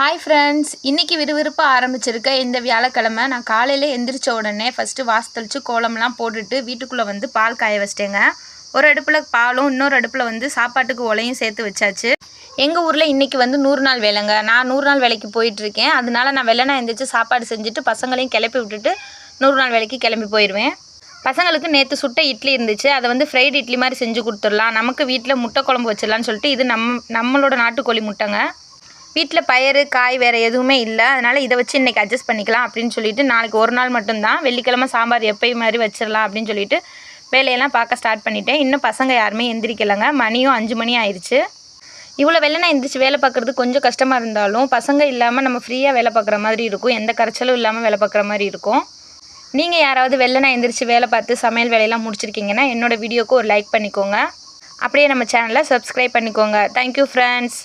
Hi friends, இன்றைக்கி விறுவிறுப்பாக ஆரம்பிச்சிருக்க இந்த வியாழக்கிழமை நான் காலையில் எந்திரிச்ச உடனே ஃபஸ்ட்டு வாசத்தளித்து கோலம்லாம் போட்டுட்டு வீட்டுக்குள்ளே வந்து பால் காய வச்சிட்டேங்க. ஒரு அடுப்பில் பாலும் இன்னொரு அடுப்பில் வந்து சாப்பாட்டுக்கு உலையும் சேர்த்து வச்சாச்சு. எங்கள் ஊரில் இன்றைக்கி வந்து 100 நாள் வேலைங்க. நான் 100 நாள் வேலைக்கு போயிட்டுருக்கேன். அதனால நான் வெள்ளனா எந்திரிச்சு சாப்பாடு செஞ்சுட்டு பசங்களையும் கிளப்பி விட்டுட்டு 100 நாள் வேலைக்கு கிளம்பி போயிடுவேன். பசங்களுக்கு நேற்று சுட்ட இட்லி இருந்துச்சு. அதை வந்து ஃப்ரைடு இட்லி மாதிரி செஞ்சு கொடுத்துடலாம். நமக்கு வீட்டில் முட்டை குழம்பு வச்சிடலான்னு சொல்லிட்டு இது நம்மளோட நாட்டுக்கோழி முட்டைங்க. வீட்டில் பயிறு காய் வேறு எதுவுமே இல்லை. அதனால் இதை வச்சு இன்றைக்கி அட்ஜஸ்ட் பண்ணிக்கலாம் அப்படின்னு சொல்லிட்டு நாளைக்கு ஒரு நாள் மட்டும்தான், வெள்ளிக்கிழமை சாம்பார் எப்பயும் மாதிரி வச்சிடலாம் அப்படின்னு சொல்லிட்டு வேலையெல்லாம் பார்க்க ஸ்டார்ட் பண்ணிட்டேன். இன்னும் பசங்க யாருமே எந்திரிக்கலைங்க. மணியும் 5 மணி ஆயிடுச்சு. இவ்வளோ வெள்ளனா எந்திரிச்சு வேலை பார்க்குறது கொஞ்சம் கஷ்டமாக இருந்தாலும் பசங்க இல்லாமல் நம்ம ஃப்ரீயாக வேலை பார்க்குற மாதிரி இருக்கும். எந்த கரைச்சலும் இல்லாமல் வேலை பார்க்குற மாதிரி இருக்கும். நீங்கள் யாராவது வெள்ளனா எந்திரிச்சு வேலை பார்த்து சமையல் வேலையெல்லாம் முடிச்சிருக்கீங்கன்னா என்னோடய வீடியோக்கு ஒரு லைக் பண்ணிக்கோங்க. அப்படியே நம்ம சேனலை சப்ஸ்கிரைப் பண்ணிக்கோங்க. Thank you friends.